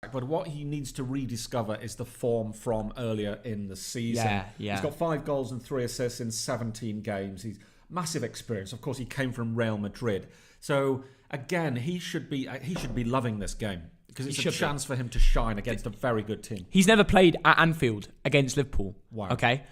But what he needs to rediscover is the form from earlier in the season. He's got 5 goals and 3 assists in 17 games. He's massive experience. Of course, he came from Real Madrid. So again, he should be loving this game because it's a chance for him to shine against a very good team. He's never played at Anfield against Liverpool. Wow. Okay,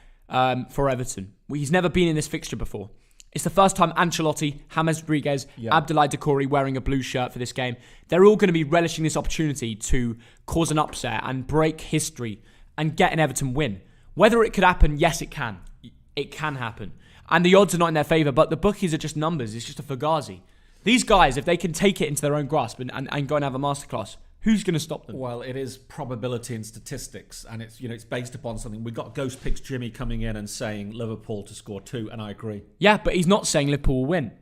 for Everton. He's never been in this fixture before. It's the first time Ancelotti, James Rodriguez, Abdoulaye Doucouré wearing a blue shirt for this game. They're all going to be relishing this opportunity to cause an upset and break history and get an Everton win. Whether it could happen, yes, it can. It can happen. And the odds are not in their favour, but the bookies are just numbers. It's just a fugazi. These guys, if they can take it into their own grasp and go and have a masterclass, who's going to stop them? Well, it is probability and statistics, and it's based upon something. We've got Ghost Picks Jimmy coming in and saying Liverpool to score 2, and I agree. Yeah, but he's not saying Liverpool will win.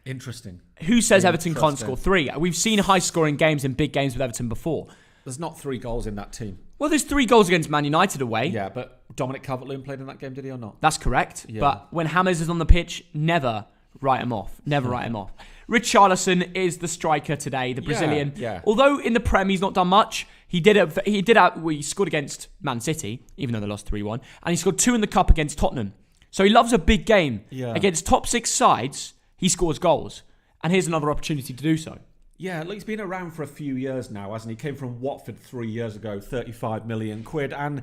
Interesting. Who says Everton can't score 3? We've seen high-scoring games in big games with Everton before. There's not 3 goals in that team. Well, there's 3 goals against Man United away. Yeah, but Dominic Calvert-Lewin played in that game, did he or not? That's correct. Yeah. But when James is on the pitch, never write him off. Never write him off. Richarlison is the striker today, the Brazilian. Yeah. Although in the Prem he's not done much, he scored against Man City, even though they lost 3-1, and he scored 2 in the Cup against Tottenham. So he loves a big game. Yeah. Against top 6 sides, he scores goals. And here's another opportunity to do so. Yeah, look, he's been around for a few years now, hasn't he? Came from Watford 3 years ago, 35 million quid, and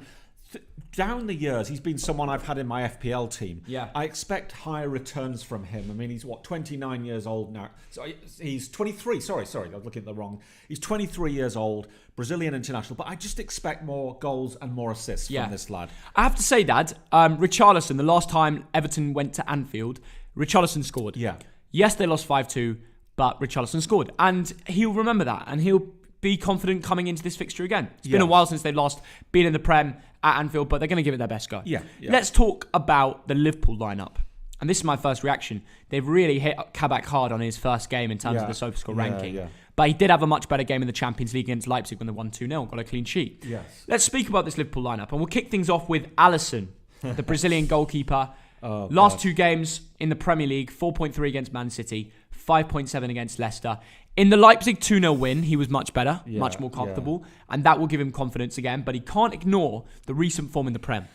down the years, he's been someone I've had in my FPL team. Yeah. I expect higher returns from him. I mean, he's 29 years old now. So he's 23. Sorry, I was looking at the wrong. He's 23 years old, Brazilian international, but I just expect more goals and more assists from this lad. I have to say, Dad, Richarlison, the last time Everton went to Anfield, Richarlison scored. Yeah. Yes, they lost 5-2, but Richarlison scored. And he'll remember that, and he'll be confident coming into this fixture again. It's been a while since they've last been in the Prem at Anfield, but they're going to give it their best go. Yeah. Let's talk about the Liverpool lineup. And this is my first reaction. They've really hit Kabak hard on his first game in terms of the SofaScore ranking. Yeah. But he did have a much better game in the Champions League against Leipzig when they won 2-0, got a clean sheet. Yes. Let's speak about this Liverpool lineup, and we'll kick things off with Alisson, the Brazilian goalkeeper. Last 2 games in the Premier League, 4.3 against Man City, 5.7 against Leicester. In the Leipzig 2-0 win, he was much better, much more comfortable, and that will give him confidence again, but he can't ignore the recent form in the Prem.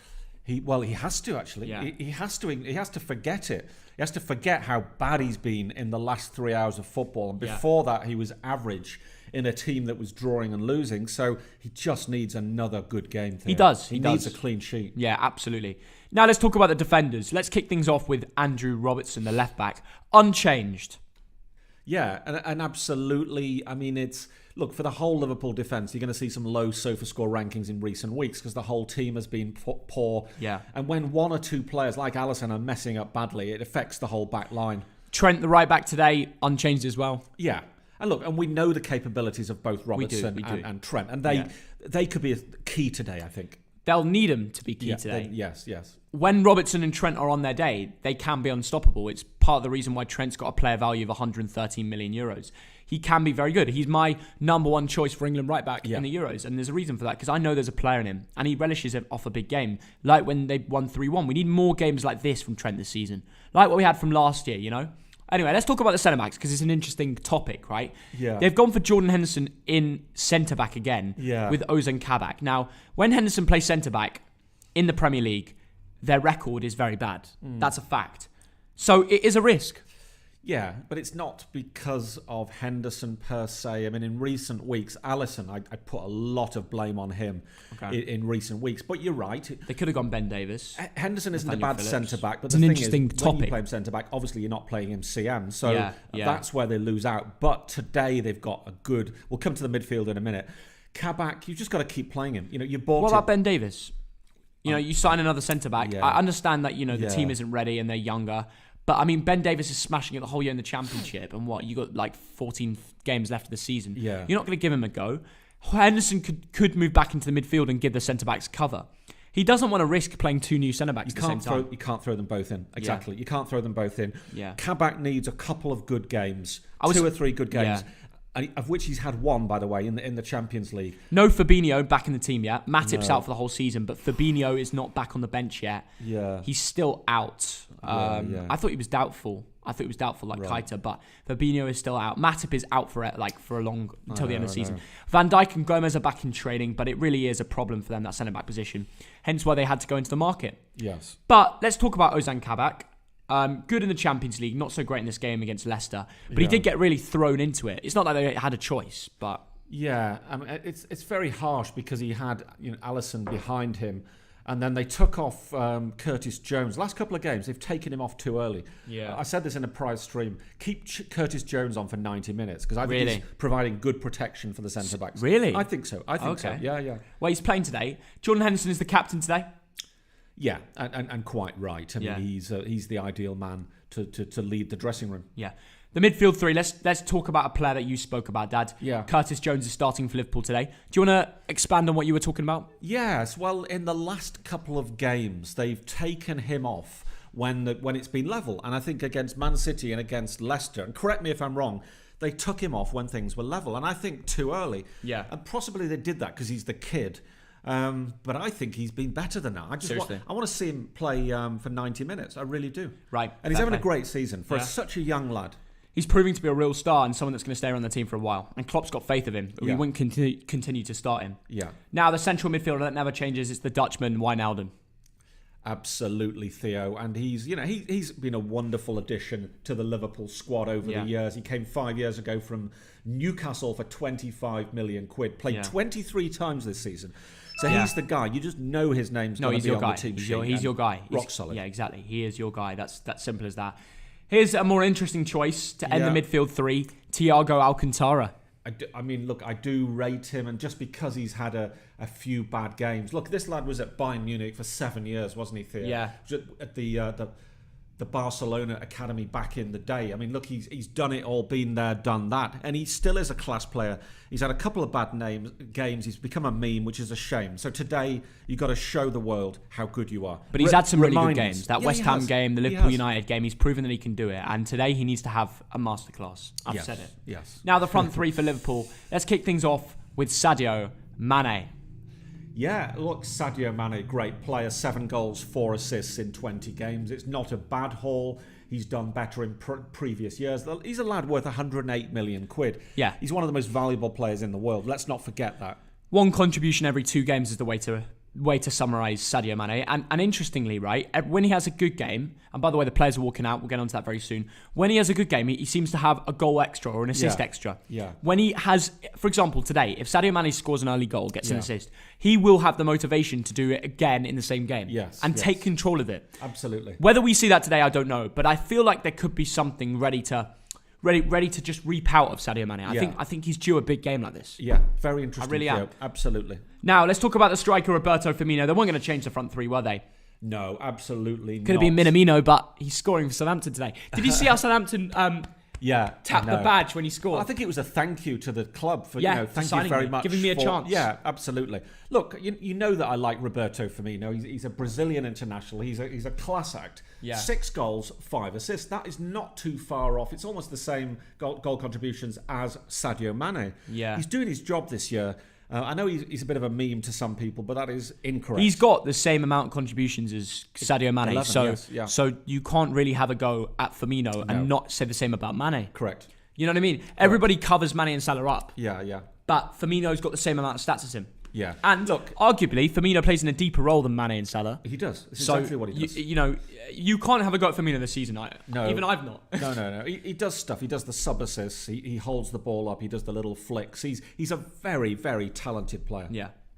He has to, actually. Yeah. He has to forget it. He has to forget how bad he's been in the last 3 hours of football. And before that, he was average in a team that was drawing and losing. So he just needs another good game today. He does. He needs a clean sheet. Yeah, absolutely. Now let's talk about the defenders. Let's kick things off with Andrew Robertson, the left back. Unchanged. Yeah, and absolutely. I mean, look, for the whole Liverpool defence, you're going to see some low SofaScore rankings in recent weeks because the whole team has been poor. Yeah. And when 1 or 2 players like Alisson are messing up badly, it affects the whole back line. Trent, the right back today, unchanged as well. Yeah. And look, and we know the capabilities of both Robertson and Trent. And they could be a key today, I think. They'll need him to be key today. Yes. When Robertson and Trent are on their day, they can be unstoppable. It's part of the reason why Trent's got a player value of 113 million euros. He can be very good. He's my number 1 choice for England right back in the Euros. And there's a reason for that, because I know there's a player in him. And he relishes it off a big game. Like when they won 3-1. We need more games like this from Trent this season. Like what we had from last year, you know? Anyway, let's talk about the centre-backs, because it's an interesting topic, right? Yeah. They've gone for Jordan Henderson in centre-back again with Ozan Kabak. Now, when Henderson plays centre-back in the Premier League, their record is very bad. That's a fact. So it is a risk. Yeah, but it's not because of Henderson per se. I mean, in recent weeks, Alisson, I put a lot of blame on him in recent weeks. But you're right. They could have gone Ben Davis. Henderson isn't a bad centre-back. But it's the an thing interesting is, topic. when you play him centre-back, obviously you're not playing him CM. So that's where they lose out. But today they've got a good... We'll come to the midfield in a minute. Kabak, you've just got to keep playing him. You know, you bought What about Ben Davis? You know, you sign another centre-back. Yeah. I understand that, you know, the team isn't ready and they're younger. But, I mean, Ben Davis is smashing it the whole year in the Championship. And what? You got like 14 games left of the season. Yeah. You're not going to give him a go. Henderson could move back into the midfield and give the centre-backs cover. He doesn't want to risk playing 2 new centre-backs at the same time. You can't throw them both in. Exactly. Yeah. You can't throw them both in. Yeah. Kabak needs a couple of good games. 2 or 3 good games. Yeah. Of which he's had 1, by the way, in the Champions League. No Fabinho back in the team yet. Matip's out for the whole season, but Fabinho is not back on the bench yet. Yeah. He's still out. I thought he was doubtful. I thought it was doubtful, like Keita, but Fabinho is still out. Matip is out for it, until the end of the season. Van Dijk and Gomez are back in training, but it really is a problem for them, that centre back position. Hence why they had to go into the market. Yes. But let's talk about Ozan Kabak. Good in the Champions League, not so great in this game against Leicester, but he did get really thrown into it. It's not like they had a choice, but yeah, it's very harsh because he had Alisson behind him, and then they took off Curtis Jones. Last couple of games, they've taken him off too early. Yeah, I said this in a prize stream. Keep Curtis Jones on for 90 minutes because I think he's providing good protection for the centre backs. Really, I think so. I think so. Yeah. Well, he's playing today. Jordan Henderson is the captain today. Yeah, and quite right. I mean, he's the ideal man to lead the dressing room. Yeah. The midfield three, let's talk about a player that you spoke about, Dad. Yeah. Curtis Jones is starting for Liverpool today. Do you want to expand on what you were talking about? Yes. Well, in the last couple of games, they've taken him off when it's been level. And I think against Man City and against Leicester, and correct me if I'm wrong, they took him off when things were level. And I think too early. Yeah. And possibly they did that because he's the kid. But I think he's been better than that. I want to see him play for 90 minutes. I really do. Right. And he's having a great season for such a young lad. He's proving to be a real star and someone that's going to stay around the team for a while. And Klopp's got faith of him. We wouldn't continue to start him. Yeah. Now, the central midfielder that never changes is the Dutchman, Wijnaldum. Absolutely, Theo. And he's been a wonderful addition to the Liverpool squad over the years. He came 5 years ago from Newcastle for 25 million quid. Played 23 times this season. So he's the guy. You just know his name's going to be on the team sheet. He's your guy. Rock solid. Yeah, exactly. He is your guy. That's simple as that. Here's a more interesting choice to end the midfield three, Thiago Alcantara. I do rate him, and just because he's had a few bad games. Look, this lad was at Bayern Munich for 7 years, wasn't he, Theo? Yeah. At the Barcelona academy back in the day. I mean, look, he's done it all, been there, done that, and he still is a class player. He's had a couple of bad games. He's become a meme, which is a shame. So today, you've got to show the world how good you are. But he's had some really good games. That West Ham game, the Liverpool United game, he's proven that he can do it. And today, he needs to have a masterclass. I've said it. Yes. Now, the front three for Liverpool. Let's kick things off with Sadio Mane. Yeah, look, Sadio Mane, great player, 7 goals, 4 assists in 20 games. It's not a bad haul. He's done better in previous years. He's a lad worth 108 million quid. Yeah. He's one of the most valuable players in the world. Let's not forget that. One contribution every 2 games is the way to summarise Sadio Mane. And interestingly, right, when he has a good game, and by the way, the players are walking out, we'll get onto that very soon. When he has a good game, he seems to have a goal extra or an assist extra. Yeah. When he has, for example, today, if Sadio Mane scores an early goal, gets an assist, he will have the motivation to do it again in the same game. And take control of it. Absolutely. Whether we see that today, I don't know. But I feel like there could be something ready to just reap out of Sadio Mane. I think he's due a big game like this. Yeah, very interesting. I really am. Absolutely. Now, let's talk about the striker, Roberto Firmino. They weren't going to change the front three, were they? No, absolutely not. Could have been Minamino, but he's scoring for Southampton today. Did you see how Southampton tapped the badge when he scored? Well, I think it was a thank you to the club for, thank you very much. Giving me a chance. Yeah, absolutely. Look, you know that I like Roberto Firmino. He's a Brazilian international. He's a class act. Yeah. 6 goals, 5 assists. That is not too far off. It's almost the same goal contributions as Sadio Mane. Yeah. He's doing his job this year. I know he's a bit of a meme to some people, but that is incorrect. He's got the same amount of contributions as Sadio Mane, 11, so you can't really have a go at Firmino and not say the same about Mane. Correct. You know what I mean? Correct. Everybody covers Mane and Salah up. Yeah. But Firmino's got the same amount of stats as him. Yeah. And look, arguably, Firmino plays in a deeper role than Mane and Salah. He does. It's exactly what he does. You can't have a go at Firmino this season. No. Even I've not. No. He does stuff. He does the sub-assists. He holds the ball up. He does the little flicks. He's a very, very talented player.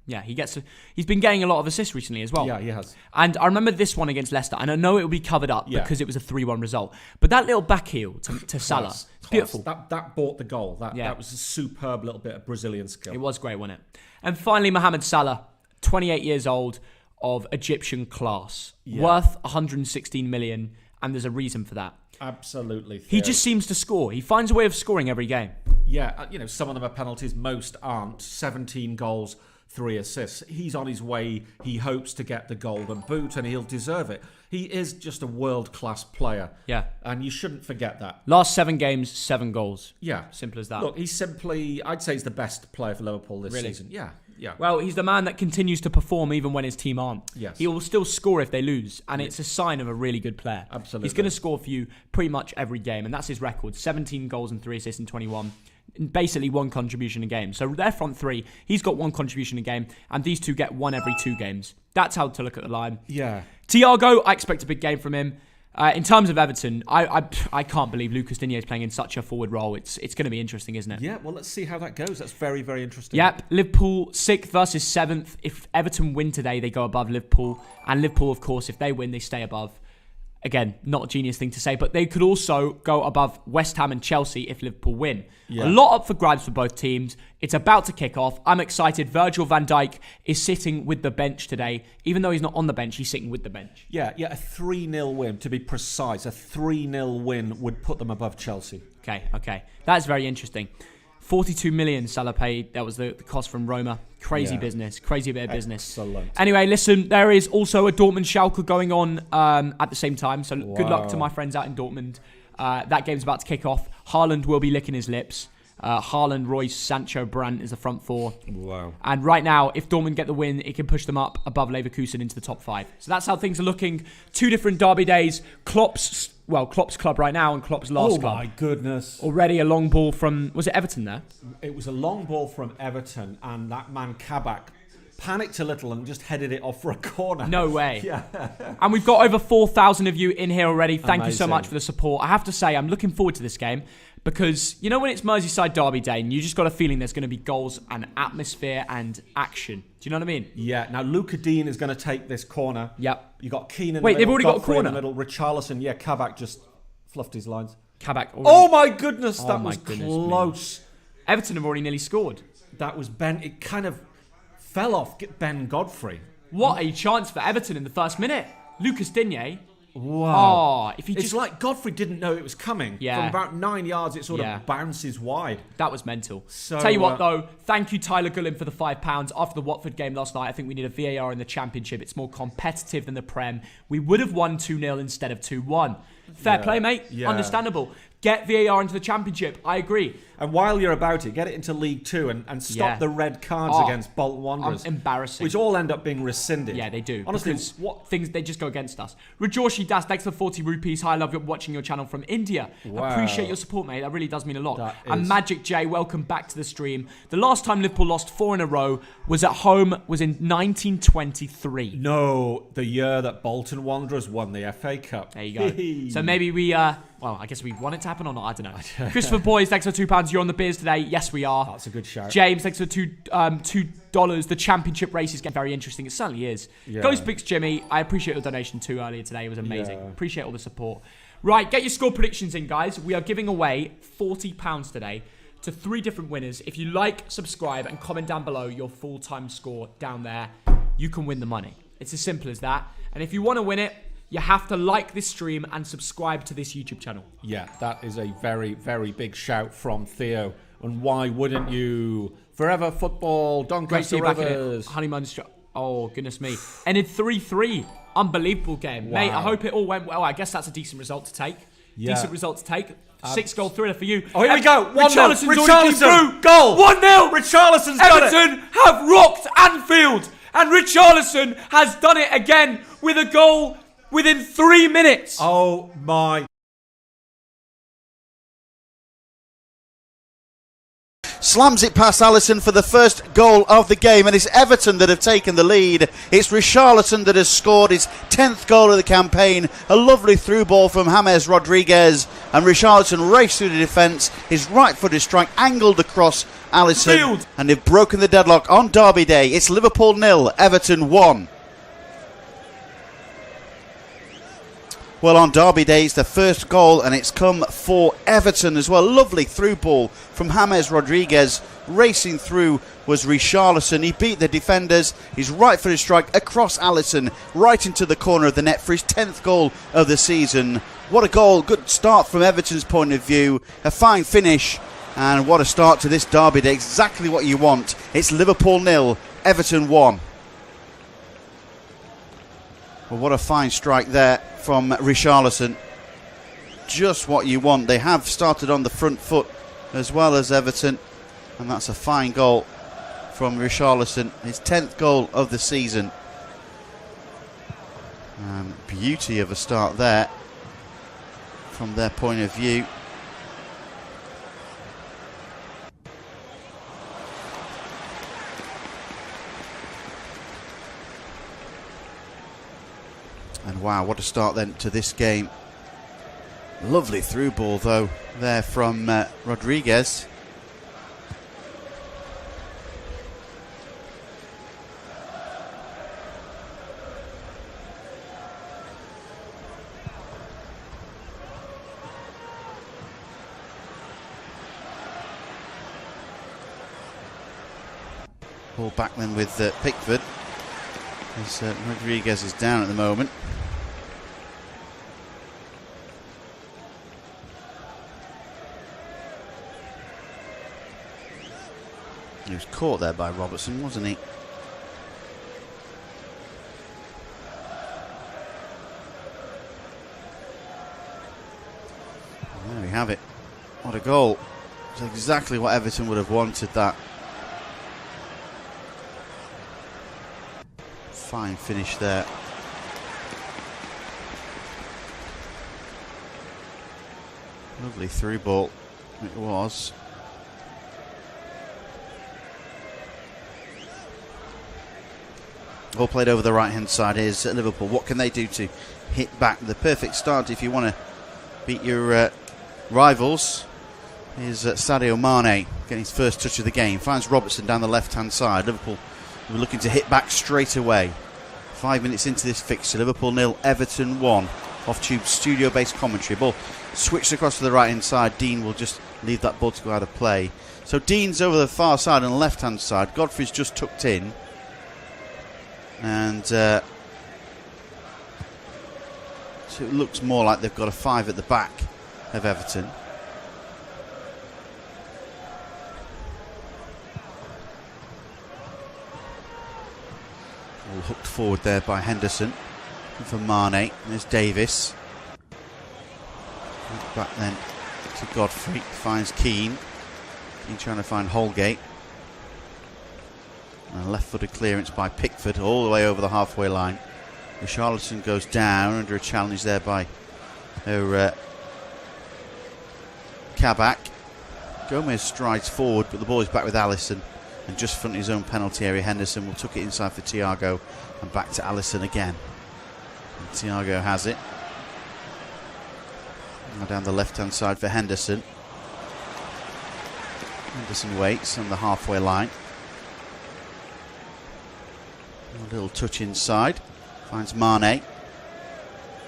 Yeah, he's been getting a lot of assists recently as well. Yeah, he has. And I remember this one against Leicester, and I know it will be covered up because it was a 3-1 result. But that little back heel to Salah, it's beautiful. That bought the goal. That was a superb little bit of Brazilian skill. It was great, wasn't it? And finally, Mohamed Salah, 28 years old, of Egyptian class, worth 116 million, and there's a reason for that. Absolutely. He just seems to score. He finds a way of scoring every game. Yeah, some of them are penalties, most aren't. 17 goals, 3 assists. He's on his way. He hopes to get the golden boot, and he'll deserve it. He is just a world-class player. Yeah. And you shouldn't forget that. Last 7 games, 7 goals. Yeah. Simple as that. Look, I'd say he's the best player for Liverpool this season. Yeah. Yeah. Well, he's the man that continues to perform even when his team aren't. Yes. He will still score if they lose, and it's a sign of a really good player. Absolutely. He's going to score for you pretty much every game, and that's his record. 17 goals and 3 assists in 21. Basically 1 contribution a game. So their front 3, he's got 1 contribution a game, and these 2 get 1 every 2 games. That's how to look at the line. Yeah. Thiago, I expect a big game from him. In terms of Everton, I can't believe Lucas Digne is playing in such a forward role. It's going to be interesting, isn't it? Yeah, well, let's see how that goes. That's very, very interesting. Yep, Liverpool 6th versus 7th. If Everton win today, they go above Liverpool. And Liverpool, of course, if they win, they stay above. Again, not a genius thing to say, but they could also go above West Ham and Chelsea if Liverpool win. Yeah. A lot up for grabs for both teams. It's about to kick off. I'm excited. Virgil van Dijk is sitting with the bench today. Even though he's not on the bench, he's sitting with the bench. Yeah, a 3-0 win, to be precise. A 3-0 win would put them above Chelsea. Okay. That's very interesting. 42 million Salah paid. That was the cost from Roma. Crazy business. Crazy bit of business. Excellent. Anyway, listen, there is also a Dortmund Schalke going on at the same time. So good luck to my friends out in Dortmund. That game's about to kick off. Haaland will be licking his lips. Haaland, Royce, Sancho, Brandt is the front 4. Wow. And right now, if Dortmund get the win, it can push them up above Leverkusen into the top 5. So that's how things are looking. 2 different derby days. Klopp's club right now and Klopp's last club. Oh my goodness. Already a long ball from, was it Everton there? It was a long ball from Everton, and that man Kabak panicked a little and just headed it off for a corner. No way. Yeah. And we've got over 4,000 of you in here already. Thank you so Amazing. much for the support. I have to say, I'm looking forward to this game because, you know, when it's Merseyside derby day and you just got a feeling there's going to be goals and atmosphere and action. Do you know what I mean? Yeah. Now, Luca Dean is going to take this corner. Yep. You got Keane in the Wait, middle. they've already got a Godfrey corner? in the middle. Richarlison. Yeah, Kabak just fluffed his lines. Kabak already. Oh my goodness, that was goodness close. Me. Everton have already nearly scored. That was Ben. It kind of fell off Ben Godfrey. What a chance for Everton in the first minute. Lucas Digne. Wow. Oh, if he It's just... like Godfrey didn't know it was coming. Yeah. From about 9 yards, it sort of bounces wide. That was mental. So, Tell you what, though, thank you, Tyler Gullin, for the £5. After the Watford game last night, I think we need a VAR in the Championship. It's more competitive than the Prem. We would have won 2-0 instead of 2-1. Fair play, mate. Yeah. Understandable. Get VAR into the Championship. I agree. And while you're about it, get it into League 2 and stop the red cards against Bolton Wanderers. Embarrassing. Which all end up being rescinded. Yeah, they do. Honestly, what things, they just go against us. Rajorshi Das, thanks for 40 rupees. Hi, I love watching your channel from India. Wow. Appreciate your support, mate. That really does mean a lot. That And is... Magic J, welcome back to the stream. The last time Liverpool lost 4 in a row was at home, was in 1923. No, the year that Bolton Wanderers won the FA Cup. There you go. So maybe we, well, I guess we want it to happen or not. I don't know. Christopher Boys, thanks for £2. You're on the beers today. Yes, we are. That's a good shout. James, thanks for $2. The championship race is getting very interesting. It certainly is. Yeah. Ghost Picks Jimmy, I appreciate your donation too earlier today. It was amazing. Yeah. Appreciate all the support. Right, get your score predictions in, guys. We are giving away £40 today to 3 different winners. If you like, subscribe, and comment down below your full-time score down there, you can win the money. It's as simple as that. And if you want to win it, you have to like this stream and subscribe to this YouTube channel. Yeah, that is a very, very big shout from Theo. And why wouldn't you? Forever Football, Doncaster Rovers. Honeymoon. Oh, goodness me. Ended 3-3. Unbelievable game. Wow. Mate, I hope it all went well. I guess that's a decent result to take. Yeah. Decent result to take. 6-goal thriller for you. Oh, here we go. 1-0. Richarlison. Goal. 1-0. Richarlison's done it. Everton have rocked Anfield. And Richarlison has done it again with a goal within 3 minutes. Oh, my. Slams it past Alisson for the first goal of the game, and it's Everton that have taken the lead. It's Richarlison that has scored his 10th goal of the campaign. A lovely through ball from James Rodriguez, and Richarlison raced through the defence. His right-footed strike angled across Alisson, and they've broken the deadlock on Derby Day. It's Liverpool 0, Everton 1. Well, on Derby Day, it's the first goal, and it's come for Everton as well. Lovely through ball from James Rodriguez. Racing through was Richarlison. He beat the defenders. His right-footed strike across Alisson, right into the corner of the net for his 10th goal of the season. What a goal. Good start from Everton's point of view. A fine finish, and what a start to this Derby Day. Exactly what you want. It's Liverpool 0, Everton 1. Well, what a fine strike there from Richarlison. Just what you want. They have started on the front foot as well as Everton, and that's a fine goal from Richarlison. His 10th goal of the season. Beauty of a start there from their point of view. And wow, what a start then to this game. Lovely through ball though there from Rodriguez. Ball back then with Pickford, as Rodriguez is down at the moment. He was caught there by Robertson, wasn't he? And there we have it. What a goal. It's exactly what Everton would have wanted, that. Fine finish there. Lovely through ball it was. All played over the right hand side. Here's Liverpool. What can they do to hit back? The perfect start if you want to beat your rivals. Here's Sadio Mane getting his first touch of the game. Finds Robertson down the left hand side. Liverpool we're looking to hit back straight away. 5 minutes into this fixture, Liverpool 0, Everton 1. Off-tube studio-based commentary. Ball switched across to the right-hand side. Dean will just leave that ball to go out of play. So Dean's over the far side on the left-hand side. Godfrey's just tucked in. And so it looks more like they've got a 5 at the back of Everton. All hooked forward there by Henderson. For Mane. There's Davis. Back then to Godfrey. Finds Keane. Keane trying to find Holgate. And a left-footed clearance by Pickford all the way over the halfway line. Richarlison goes down under a challenge there by Kabak. Gomez strides forward, but the ball is back with Alisson. And just front of his own penalty area, Henderson will tuck it inside for Thiago. And back to Alisson again. And Thiago has it. Now down the left-hand side for Henderson. Henderson waits on the halfway line. A little touch inside. Finds Mane.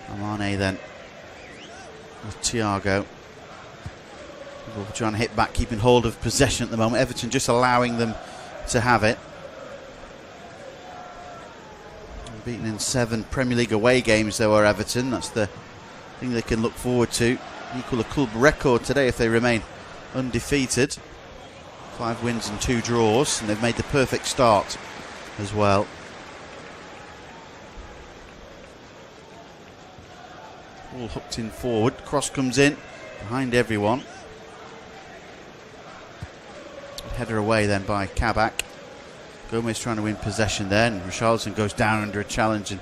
And Mane then with Thiago. People trying to hit back, keeping hold of possession at the moment. Everton just allowing them to have it. Beaten in 7 Premier League away games there were Everton. That's the thing they can look forward to. Equal a club record today if they remain undefeated. 5 wins and 2 draws, and they've made the perfect start as well. All hooked in forward. Cross comes in behind everyone. Header away then by Kabak. Gomez trying to win possession there, and Richarlison goes down under a challenge and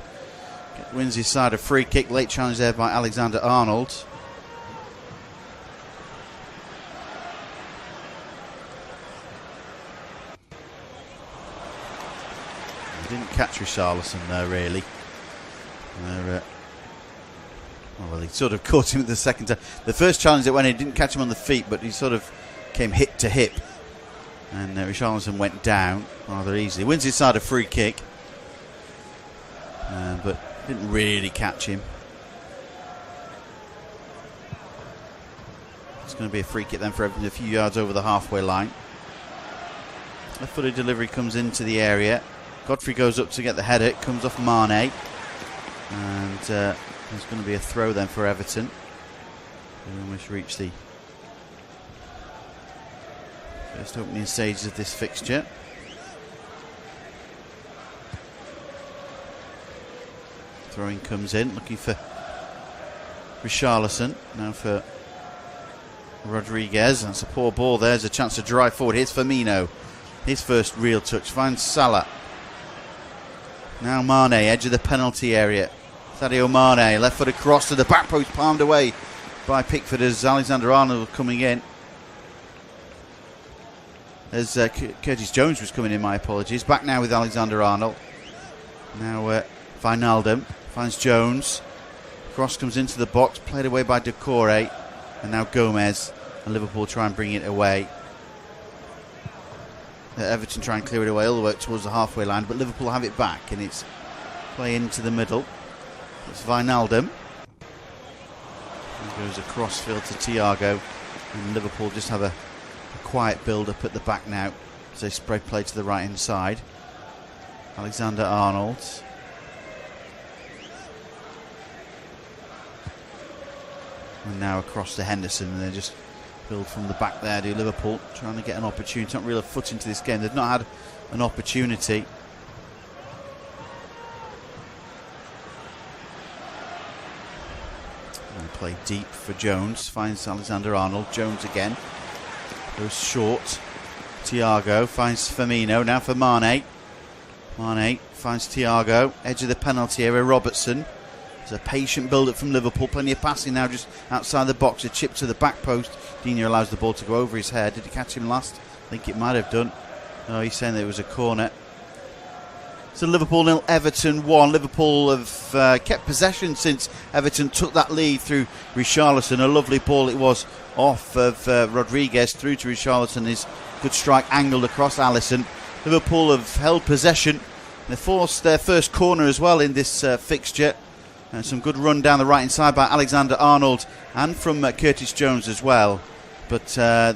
wins his side a free kick. Late challenge there by Alexander Arnold. He didn't catch Richarlison there really. Well, he sort of caught him at the second time. The first challenge that went in didn't catch him on the feet, but he sort of came hip to hip. And Richarlison went down rather easily. Wins his side a free kick. But didn't really catch him. It's going to be a free kick then for Everton, a few yards over the halfway line. Left-footed delivery comes into the area. Godfrey goes up to get the header. It comes off Mane. And there's going to be a throw then for Everton. We almost reached the first opening stages of this fixture. Throwing comes in, looking for Richarlison. Now for Rodriguez. That's a poor ball there. There's a chance to drive forward. Here's Firmino. his first real touch. Finds Salah. Now Mane, edge of the penalty area. Sadio Mane, left foot across to the back post, palmed away by Pickford as Alexander-Arnold coming in. As Curtis Jones was coming in, my apologies. Back now with Alexander-Arnold. Now Wijnaldum finds Jones. Cross comes into the box, played away by Doucouré. And now Gomez. And Liverpool try and bring it away. Everton try and clear it away all the way towards the halfway line, but Liverpool have it back, and it's play into the middle. It's Wijnaldum. He goes across field to Thiago, and Liverpool just have a quiet build-up at the back now as they spread play to the right-hand side. Alexander-Arnold. And now across to Henderson, and they're just build from the back there, do Liverpool, trying to get an opportunity. Not really a foot into this game. They've not had an opportunity. And play deep for Jones. Finds Alexander-Arnold. Jones again. Goes short. Thiago finds Firmino. Now for Mane. Mane finds Thiago. Edge of the penalty area. Robertson. There's a patient build-up from Liverpool. Plenty of passing now just outside the box. A chip to the back post. Dino allows the ball to go over his head. Did he catch him last? I think it might have done. No, he's saying that it was a corner. So Liverpool 0, Everton 1. Liverpool have kept possession since Everton took that lead through Richarlison. A lovely ball it was off of Rodriguez through to Richarlison. His good strike angled across Alisson. Liverpool have held possession. They forced their first corner as well in this fixture. And some good run down the right-hand side by Alexander-Arnold and from Curtis Jones as well. But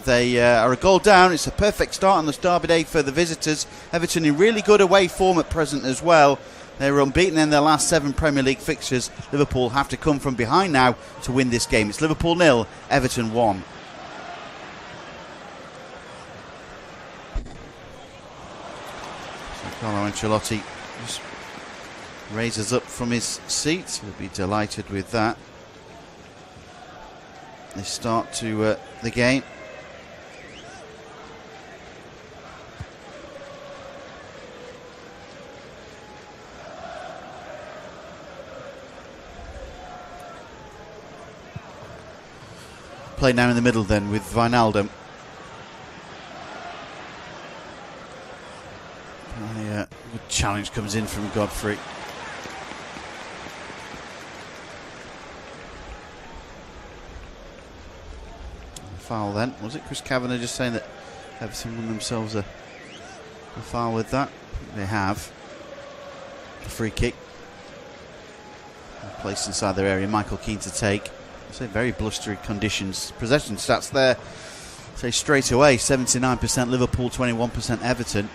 they are a goal down. It's a perfect start on this Derby day for the visitors. Everton in really good away form at present as well. They were unbeaten in their last 7 Premier League fixtures. Liverpool have to come from behind now to win this game. It's Liverpool 0, Everton 1. So Carlo Ancelotti just raises up from his seat. He'll be delighted with that. They start to the game. Play now in the middle then with Wijnaldum. A good challenge comes in from Godfrey. Foul then. Was it Chris Kavanagh just saying that Everton won themselves a foul with that? They have. A free kick. Placed inside their area. Michael Keane to take. I say very blustery conditions. Possession stats there. Say straight away 79% Liverpool, 21% Everton.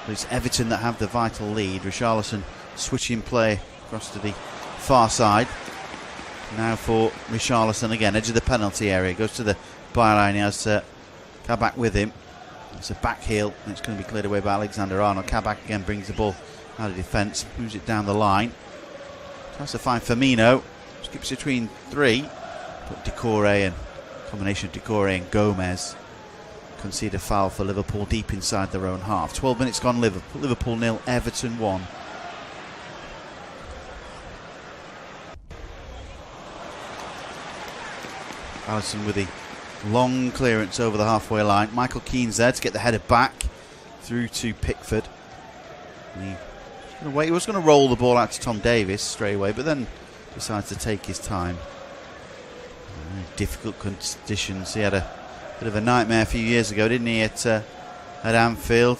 But it's Everton that have the vital lead. Richarlison switching play across to the far side. Now for Richarlison again. Edge of the penalty area. Goes to the byline. He has Kabak with him. It's a back heel, and it's going to be cleared away by Alexander-Arnold. Kabak again brings the ball out of defence, moves it down the line. Tries to find Firmino. Skips between 3. But Doucouré and combination of Doucouré and Gomez concede a foul for Liverpool deep inside their own half. 12 minutes gone. Liverpool 0, Everton 1. Alisson with the long clearance over the halfway line. Michael Keane's there to get the header back through to Pickford. He was going to roll the ball out to Tom Davies straight away, but then decides to take his time. Difficult conditions. He had a bit of a nightmare a few years ago, didn't he, at Anfield?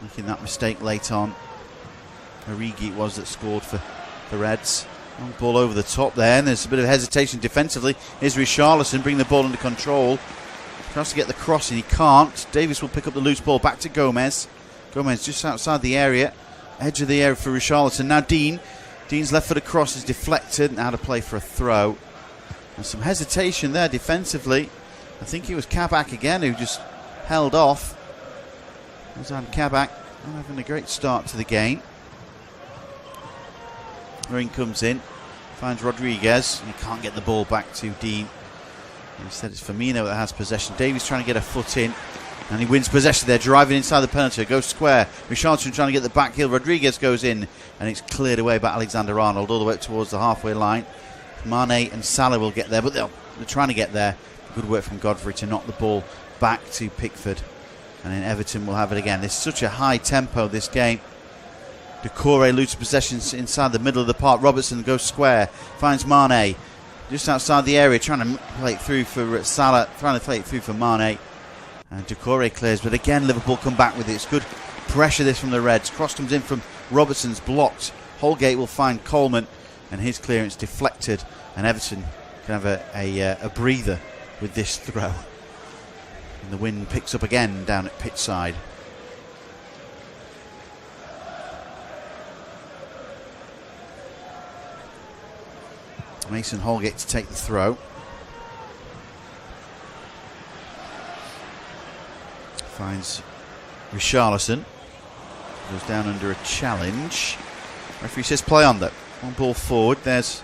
Making that mistake late on. Origi it was that scored for the Reds. Long ball over the top there, and there's a bit of hesitation defensively. Here's Richarlison, bring the ball under control. Tries to get the cross and he can't. Davies will pick up the loose ball back to Gomez. Gomez just outside the area. Edge of the area for Richarlison. Now Dean. Dean's left foot across is deflected and out of play for a throw. And some hesitation there defensively. I think it was Kabak again who just held off. Ozan Kabak not having a great start to the game. Ring comes in, finds Rodriguez. He can't get the ball back to Dean. Instead it's Firmino that has possession. Davies trying to get a foot in. And he wins possession there, driving inside the penalty. Goes square. Richarlison trying to get the back heel. Rodriguez goes in, and it's cleared away by Alexander-Arnold all the way up towards the halfway line. Mane and Salah will get there, but they're trying to get there. Good work from Godfrey to knock the ball back to Pickford. And then Everton will have it again. There's such a high tempo, this game. Doucouré loses possession inside the middle of the park. Robertson goes square, finds Mane just outside the area, trying to play it through for Salah, trying to play it through for Mane. And Doucouré clears, but again Liverpool come back with it. It's good pressure this from the Reds. Cross comes in from Robertson's blocked. Holgate will find Coleman, and his clearance deflected, and Everton can have a breather with this throw. And the wind picks up again down at pitch side. Mason Holgate to take the throw. Finds Richarlison. Goes down under a challenge. Referee says play on though. One ball forward. There's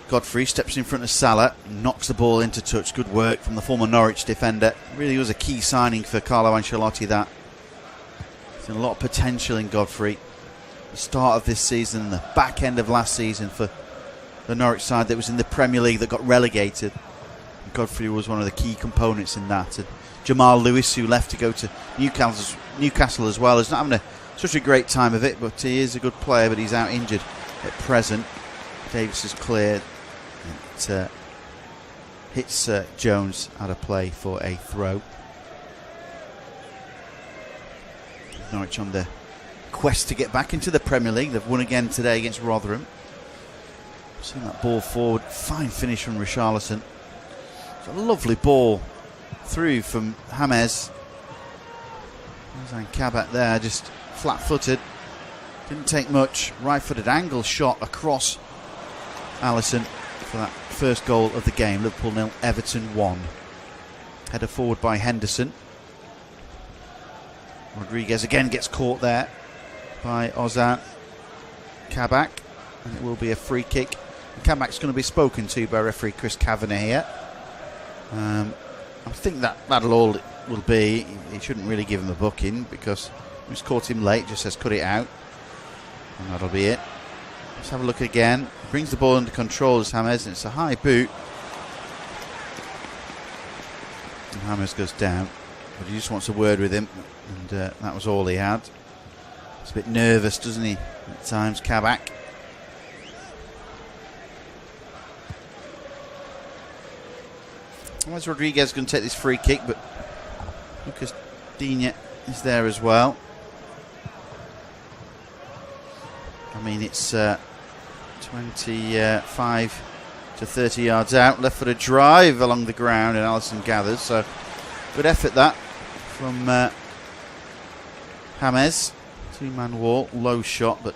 Godfrey. Steps in front of Salah. Knocks the ball into touch. Good work from the former Norwich defender. Really was a key signing for Carlo Ancelotti, that. There's a lot of potential in Godfrey. The start of this season and the back end of last season for the Norwich side that was in the Premier League that got relegated. And Godfrey was one of the key components in that. And Jamal Lewis, who left to go to Newcastle as well, is not having such a great time of it, but he is a good player, but he's out injured at present. Davis is cleared. It hits Jones out of play for a throw. Norwich on the quest to get back into the Premier League. They've won again today against Rotherham. Seeing that ball forward. Fine finish from Richarlison. It's a lovely ball through from James. Kabak there, just flat-footed. Didn't take much. Right-footed angle shot across Alisson for that first goal of the game. Liverpool 0, Everton 1. Header forward by Henderson. Rodriguez again gets caught there by Ozan Kabak, and it will be a free kick. Kabak's going to be spoken to by referee Chris Kavanagh here. I think that'll all it will be. He shouldn't really give him a booking because he's caught him late. Just says cut it out, and that'll be it. Let's have a look again. Brings the ball under control as James, and it's a high boot. And James goes down, but he just wants a word with him, and that was all he had. He's a bit nervous, doesn't he, at times, Kabak. Well, Rodriguez going to take this free kick, but Lucas Digne is there as well. I mean, it's 25 to 30 yards out. Left footed drive along the ground, and Alisson gathers. So good effort that from James. Two-man wall, low shot, but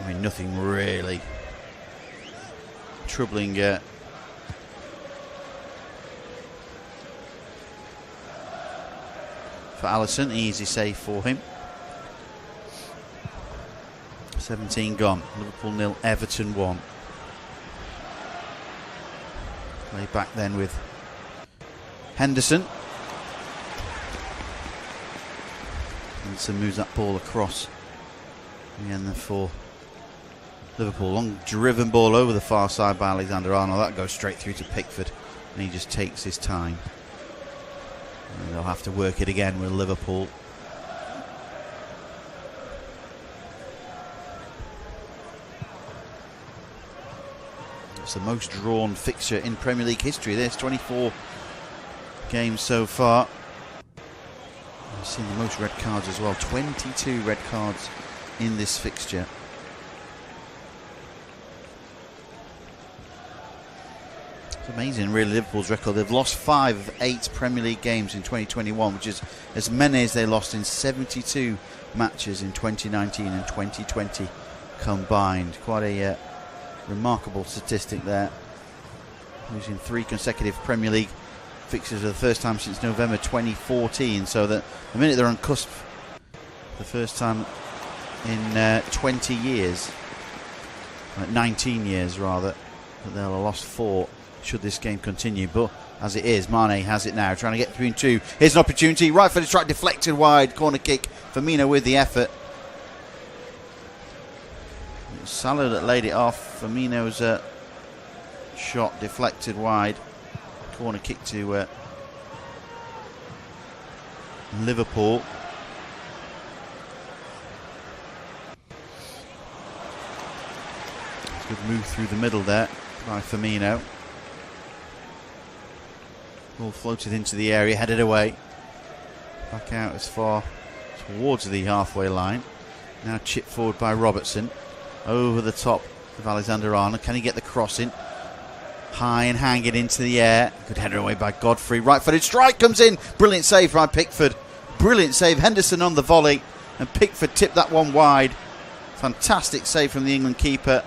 I mean, nothing really troubling. For Alisson, easy save for him. 17 gone. Liverpool 0, Everton 1. Play back then with Henderson. Henderson moves that ball across. Again for Liverpool. Long driven ball over the far side by Alexander-Arnold. That goes straight through to Pickford, and he just takes his time. And they'll have to work it again with Liverpool. It's the most drawn fixture in Premier League history. There's 24 games so far. We've seen the most red cards as well. 22 red cards in this fixture. Amazing, really, Liverpool's record. They've lost 5 of 8 Premier League games in 2021, which is as many as they lost in 72 matches in 2019 and 2020 combined. Quite a remarkable statistic there. Losing 3 consecutive Premier League fixtures for the first time since November 2014. So that the minute they're on cusp, the first time in 20 years, 19 years rather, that they'll have lost 4. Should this game continue, but as it is. Mane has it now, trying to get between two. Here's an opportunity. Right foot strike deflected wide. Corner kick. Firmino with the effort. Salah that laid it off. Firmino's shot deflected wide. Corner kick to Liverpool. Good move through the middle there by Firmino. Ball floated into the area, headed away. Back out as far towards the halfway line. Now chipped forward by Robertson. Over the top of Alexander-Arnold. Can he get the cross in? High and hanging into the air. Good header away by Godfrey. Right-footed strike comes in. Brilliant save by Pickford. Brilliant save. Henderson on the volley. And Pickford tipped that one wide. Fantastic save from the England keeper.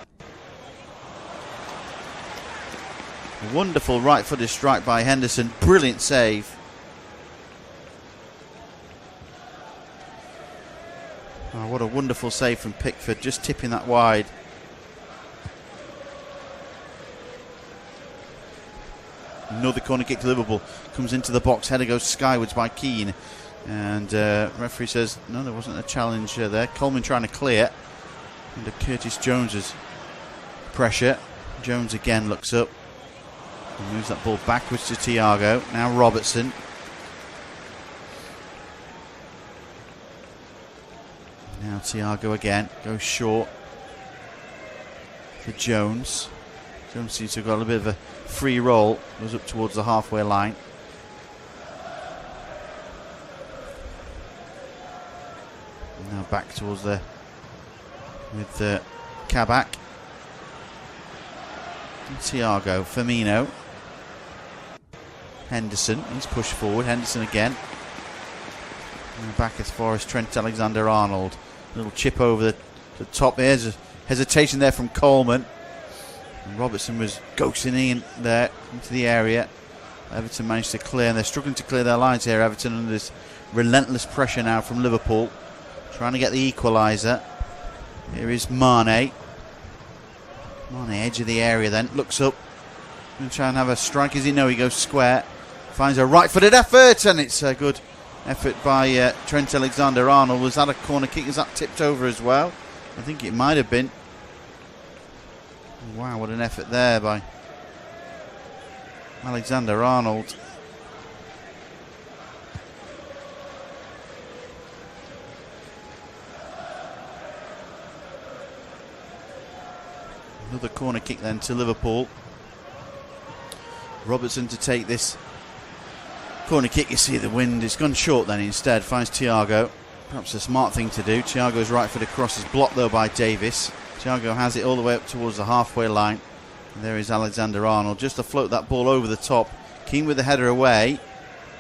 A wonderful right-footed strike by Henderson. Brilliant save. Oh, what a wonderful save from Pickford, just tipping that wide. Another corner kick to Liverpool. Comes into the box, header goes skywards by Keane. And referee says, no, there wasn't a challenge there. Coleman trying to clear under Curtis Jones's pressure. Jones again looks up. And moves that ball backwards to Thiago. Now Robertson. Now Thiago again, goes short for Jones. Jones seems to have got a little bit of a free roll, goes up towards the halfway line. Now back towards the, with Kabak. And Thiago, Firmino. Henderson, he's pushed forward, Henderson again. And back as far as Trent Alexander-Arnold. Little chip over the top. There's a hesitation there from Coleman. And Robertson was ghosting in there into the area. Everton managed to clear, and they're struggling to clear their lines here. Everton under this relentless pressure now from Liverpool. Trying to get the equaliser. Here is Mane. Mane, edge of the area then. Looks up. Going to try and have a strike. As he know, he goes square. Finds a right-footed effort, and it's a good effort by Trent Alexander-Arnold. Was that a corner kick? Is that tipped over as well? I think it might have been. Wow, what an effort there by Alexander-Arnold. Another corner kick then to Liverpool. Robertson to take this corner kick. You see the wind, it's gone short then instead. Finds Thiago. Perhaps a smart thing to do. Thiago's right foot across is blocked though by Davis. Thiago has it all the way up towards the halfway line. And there is Alexander-Arnold just to float that ball over the top. Keane with the header away.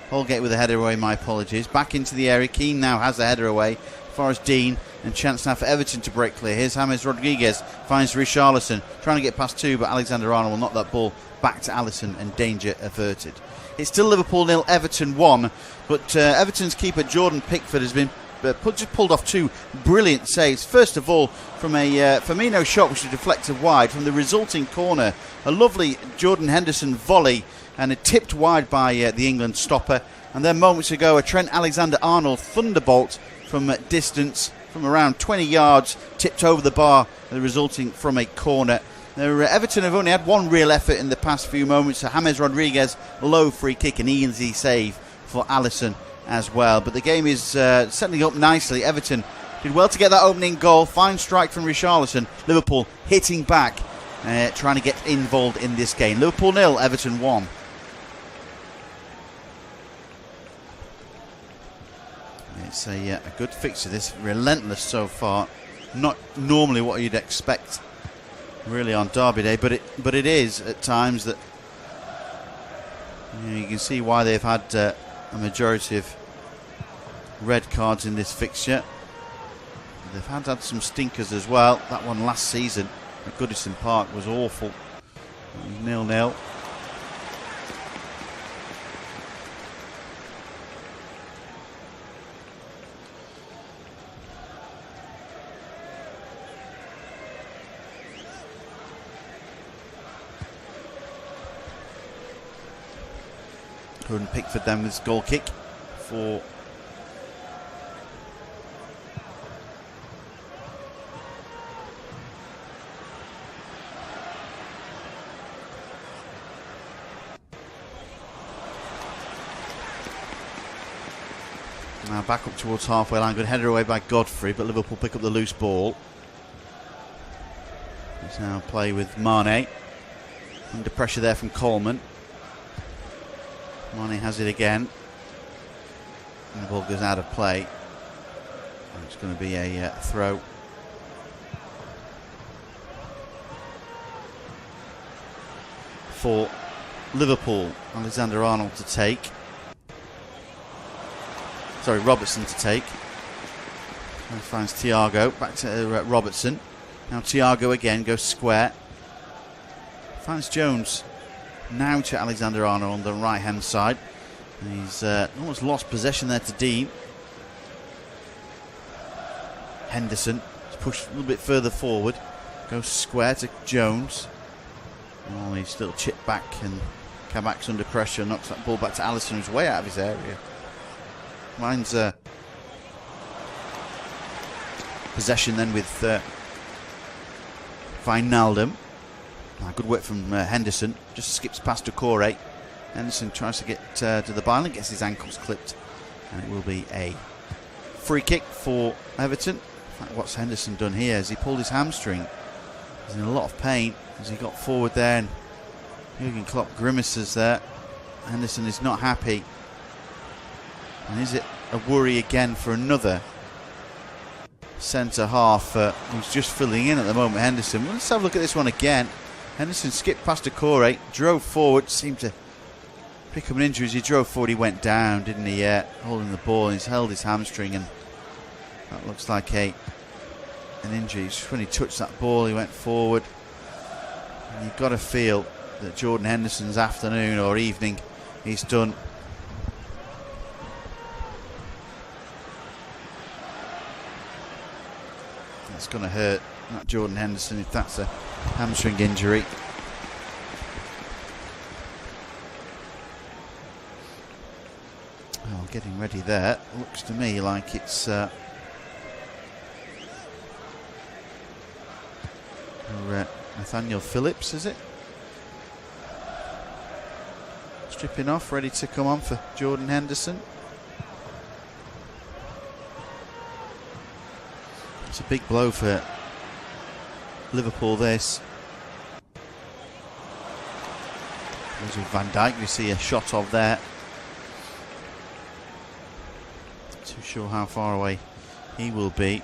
Holgate with the header away, my apologies. Back into the area. Keane now has the header away. As far as Dean, and chance now for Everton to break clear. Here's James Rodriguez. Finds Richarlison. Trying to get past two, but Alexander-Arnold will knock that ball back to Alisson and danger averted. It's still Liverpool 0, Everton 1. But Everton's keeper Jordan Pickford has been just pulled off two brilliant saves. First of all, from a Firmino shot which was deflected wide from the resulting corner. A lovely Jordan Henderson volley and a tipped wide by the England stopper. And then moments ago, a Trent Alexander-Arnold thunderbolt from distance, from around 20 yards, tipped over the bar, resulting from a corner. Now, Everton have only had one real effort in the past few moments. So James Rodriguez, low free kick, an easy save for Alisson as well. But the game is settling up nicely. Everton did well to get that opening goal. Fine strike from Richarlison. Liverpool hitting back, trying to get involved in this game. Liverpool 0, Everton 1. It's a good fixture, this. Relentless so far. Not normally what you'd expect really on Derby Day, but it is at times that you can see why they've had a majority of red cards in this fixture. They've had some stinkers as well. That one last season at Goodison Park was awful. 0-0. Gordon Pickford then with his goal kick for now back up towards halfway line. Good header away by Godfrey, but Liverpool pick up the loose ball. It's now play with Mane. Under pressure there from Coleman. Mane has it again. And the ball goes out of play. And it's going to be a throw. For Liverpool. Alexander-Arnold to take. Sorry, Robertson to take. And finds Thiago. Back to Robertson. Now Thiago again goes square. Finds Jones. Now to Alexander-Arnold on the right hand side. And he's almost lost possession there to Dean. Henderson is pushed a little bit further forward. Goes square to Jones. Oh, he's still chipped back, and Kabak's under pressure. Knocks that ball back to Alisson, who's way out of his area. Mine's possession then with Wijnaldum. Good work from Henderson. Just skips past Doucouré. Henderson tries to get to the byline, gets his ankles clipped, and it will be a free kick for Everton. In fact, what's Henderson done here? Has he pulled his hamstring? He's in a lot of pain as he got forward there, and Jurgen Klopp grimaces there. Henderson is not happy. And is it a worry again for another centre half who's just filling in at the moment, Henderson? Well, let's have a look at this one again. Henderson skipped past Doucouré, drove forward, seemed to pick up an injury as he drove forward. He went down, didn't he? Holding the ball, and he's held his hamstring, and that looks like an injury. Just when he touched that ball, he went forward. And you've got to feel that Jordan Henderson's afternoon or evening he's done. It's going to hurt that Jordan Henderson if that's a hamstring injury. Oh, getting ready there. Looks to me like it's Nathaniel Phillips, is it? Stripping off, ready to come on for Jordan Henderson. It's a big blow for Liverpool, this. There's Van Dijk, we see a shot of there. Not too sure how far away he will be.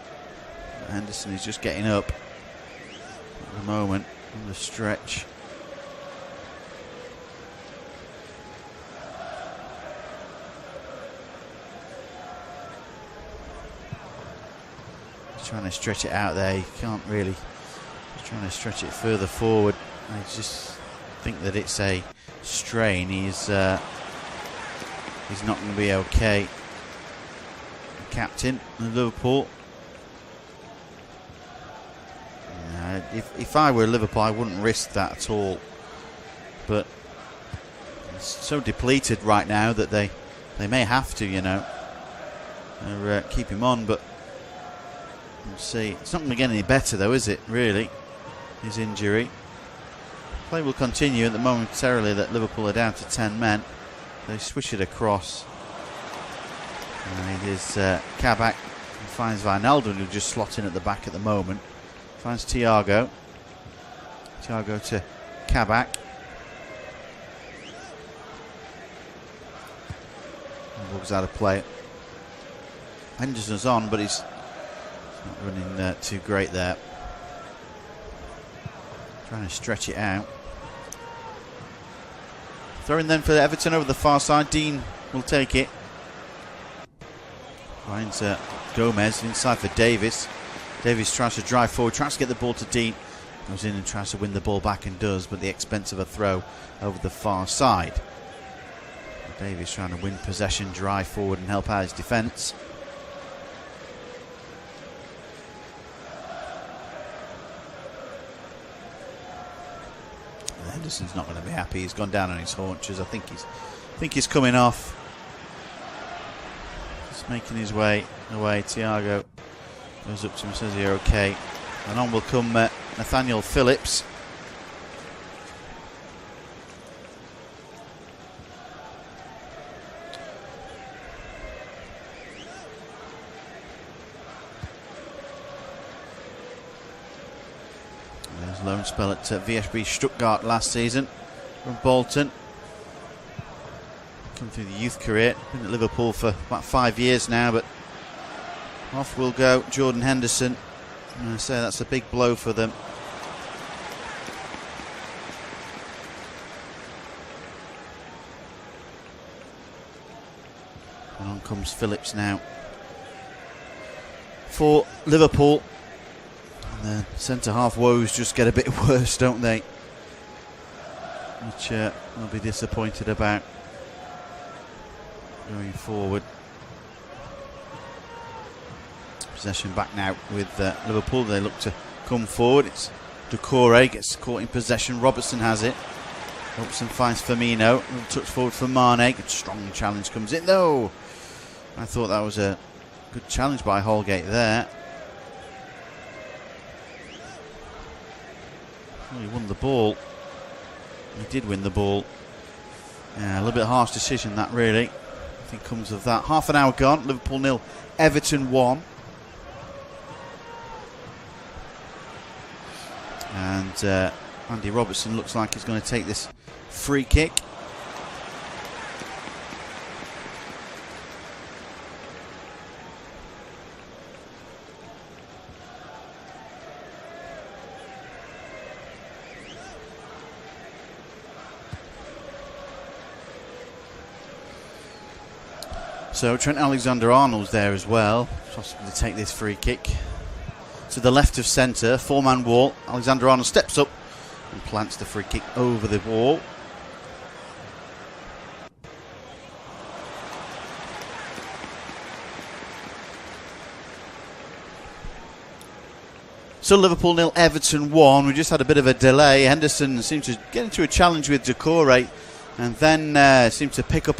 But Henderson is just getting up at the moment on the stretch. Trying to stretch it out there. He can't really. He's trying to stretch it further forward. I just think that it's a strain. He's not going to be okay. The captain of Liverpool. If I were Liverpool, I wouldn't risk that at all. But it's so depleted right now that they may have to, you know, keep him on, but. We'll see. It's not going to get any better though, is it, really? His injury. Play will continue at the momentarily that Liverpool are down to 10 men. They swish it across. And it is Kabak who finds Wijnaldum, who just slot in at the back at the moment. Finds Thiago. Thiago to Kabak. Ball's out of play. Henderson's on, but he's not running too great there. Trying to stretch it out. Throwing then for Everton over the far side. Dean will take it. Finds Gomez inside for Davis. Davis tries to drive forward, tries to get the ball to Dean. Goes in and tries to win the ball back and does, but at the expense of a throw over the far side. Davis trying to win possession, drive forward and help out his defence. Henderson's not going to be happy. He's gone down on his haunches. I think he's think he's coming off. Just making his way away. Thiago goes up to him and says, "You're okay." And on will come Nathaniel Phillips. There's a loan spell at VfB Stuttgart last season from Bolton. Come through the youth career. Been at Liverpool for about 5 years now, but off will go Jordan Henderson. And I say that's a big blow for them. And on comes Phillips now for Liverpool. And the centre-half woes just get a bit worse, don't they? Which we'll be disappointed about going forward. Possession back now with Liverpool. They look to come forward. It's Doucouré gets caught in possession. Robertson has it. Robertson finds Firmino. A little touch forward for Mane. Good strong challenge comes in though. I thought that was a good challenge by Holgate there. Well, he won the ball. He did win the ball. Yeah, a little bit harsh decision that really. I think comes of that. Half an hour gone. Liverpool 0, Everton 1. And Andy Robertson looks like he's going to take this free kick. So Trent Alexander-Arnold's there as well, possibly to take this free kick. To the left of centre, 4-man wall. Alexander-Arnold steps up and plants the free kick over the wall. So Liverpool 0, Everton 1. We just had a bit of a delay. Henderson seemed to get into a challenge with Doucouré and then seemed to pick up